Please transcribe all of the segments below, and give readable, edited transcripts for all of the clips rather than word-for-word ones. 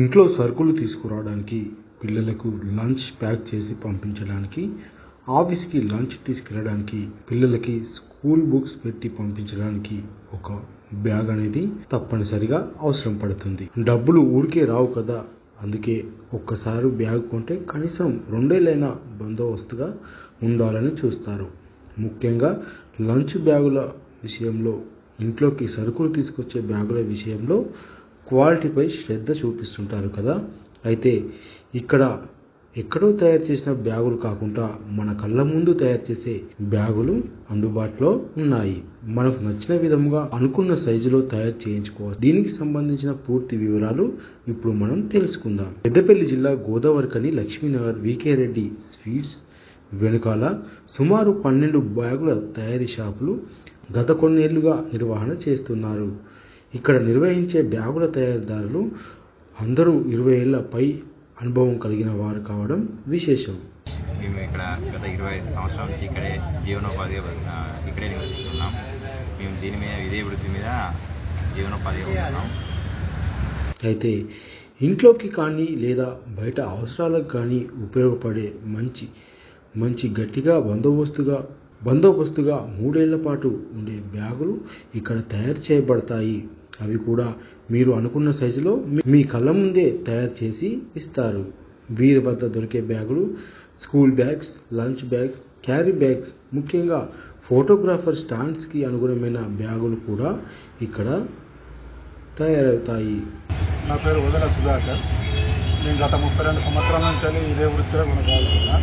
ఇంట్లో సరుకులు తీసుకురావడానికి, పిల్లలకు లంచ్ ప్యాక్ చేసి పంపించడానికి, ఆఫీస్కి లంచ్ తీసుకెళ్ళడానికి, పిల్లలకి స్కూల్ బుక్స్ పెట్టి పంపించడానికి ఒక బ్యాగ్ అనేది తప్పనిసరిగా అవసరం పడుతుంది. డబ్బులు ఊరికే రావు కదా, అందుకే ఒక్కసారి బ్యాగ్ కొంటే కనీసం 2 ఏళ్ళైనా బందోబస్తుగా ఉండాలని చూస్తారు. ముఖ్యంగా లంచ్ బ్యాగుల విషయంలో, ఇంట్లోకి సరుకులు తీసుకొచ్చే బ్యాగుల విషయంలో క్వాలిటీపై శ్రద్ధ చూపిస్తుంటారు కదా. అయితే ఇక్కడ ఎక్కడో తయారు చేసిన బ్యాగులు కాకుండా మన కళ్ళ ముందు తయారు చేసే బ్యాగులు అందుబాటులో ఉన్నాయి. మనకు నచ్చిన విధంగా అనుకున్న సైజులో తయారు చేయించుకోవచ్చు. దీనికి సంబంధించిన పూర్తి వివరాలు ఇప్పుడు మనం తెలుసుకుందాం. పెద్దపల్లి జిల్లా గోదావరిఖని లక్ష్మీనగర్ వికే రెడ్డి స్వీట్స్ వెనుకాల సుమారు 12 బ్యాగుల తయారీ షాపులు గత కొన్నేళ్లుగా నిర్వహణ చేస్తున్నారు. ఇక్కడ నిర్వహించే బ్యాగుల తయారీదారులు అందరూ 20 ఏళ్ల పై అనుభవం కలిగిన వారు కావడం విశేషం. మేము ఇక్కడ గత 25 సంవత్సరాల నుంచి ఇక్కడే జీవనోపాధిగా ఇక్కడే నివసిస్తున్నాం. మేము దీని మీద ఇదే వృత్తి మీద జీవనోపాధిగా ఉంటున్నాం. అయితే ఇంట్లోకి కానీ లేదా బయట అవసరాలకు కానీ ఉపయోగపడే మంచి గట్టిగా బందోబస్తుగా 3 ఏళ్ల పాటు ఉండే బ్యాగులు ఇక్కడ తయారు చేయబడతాయి. అవి కూడా మీరు అనుకున్న సైజులో మీ కళ్ళ ముందే తయారు చేసి ఇస్తారు. వీరి వద్ద దొరికే బ్యాగులు school bags, lunch bags, carry bags, ముఖ్యంగా ఫోటోగ్రాఫర్ స్టాండ్స్కి అనుగుణమైన బ్యాగులు కూడా ఇక్కడ తయారవుతాయి. నా పేరు వదల సుధాకర్. నేను గత 32 సంవత్సరాల నుంచి ఇదే వృత్తిలో కొనసాగుతున్నా.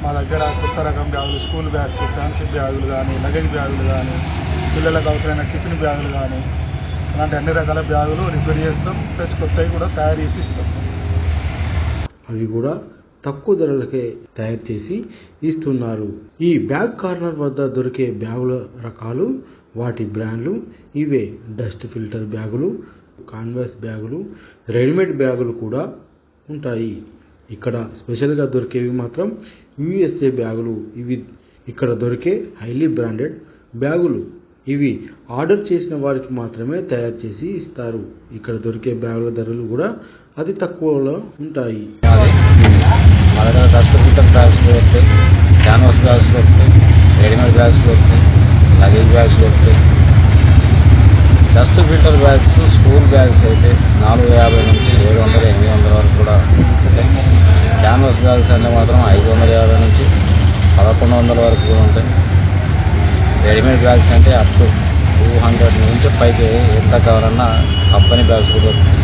మా దగ్గర కొత్త రకం బ్యాగులు, స్కూల్ బ్యాగ్స్, ఫ్యాన్సీ బ్యాగులు కానీ, లగేజ్ బ్యాగులు కానీ, పిల్లలకు అవసరమైన టిఫిన్ బ్యాగులు కానీ, అలాంటి అన్ని రకాల బ్యాగులు రిపేర్ చేస్తాం. ప్లస్ కొత్తవి కూడా తయారు చేసి ఇస్తాం. అవి కూడా తక్కువ ధరలకే తయారు చేసి ఇస్తున్నారు. ఈ బ్యాగ్ కార్నర్ వద్ద దొరికే బ్యాగుల రకాలు, వాటి బ్రాండ్లు ఇవే. డస్ట్ ఫిల్టర్ బ్యాగులు, కాన్వాస్ బ్యాగులు, రెడీమేడ్ బ్యాగులు కూడా ఉంటాయి. ఇక్కడ స్పెషల్గా దొరికేవి మాత్రం USA బ్యాగులు. ఇవి ఇక్కడ దొరికే హైలీ బ్రాండెడ్ బ్యాగులు. ఇవి ఆర్డర్ చేసిన వారికి మాత్రమే తయారు చేసి ఇస్తారు. ఇక్కడ దొరికే బ్యాగుల ధరలు కూడా అతి తక్కువలో ఉంటాయి. మా దగ్గర డస్ట్ ఫిల్టర్ బ్యాగ్స్ దొరుకుతాయి, క్యాన్వాస్ బ్యాగ్స్ దొరుకుతాయి, రెడీమేడ్ బ్యాగ్స్ దొరుకుతాయి, లగేజ్ బ్యాగ్స్ దొరుకుతాయి. Dust filter bags, school bags అయితే 450 నుంచి 700, 800 వరకు కూడా ఉంటాయి. క్యాన్వాస్ బ్యాగ్స్ అంటే మాత్రం 550 నుంచి 1100 వరకు కూడా ఉంటాయి. రెడీమేడ్ బ్యాగ్స్ అంటే అప్ టు 200 నుంచి పైకి ఎంత కావాలన్నా కంపెనీ బ్యాగ్స్ కూడా దొరుకుతాయి.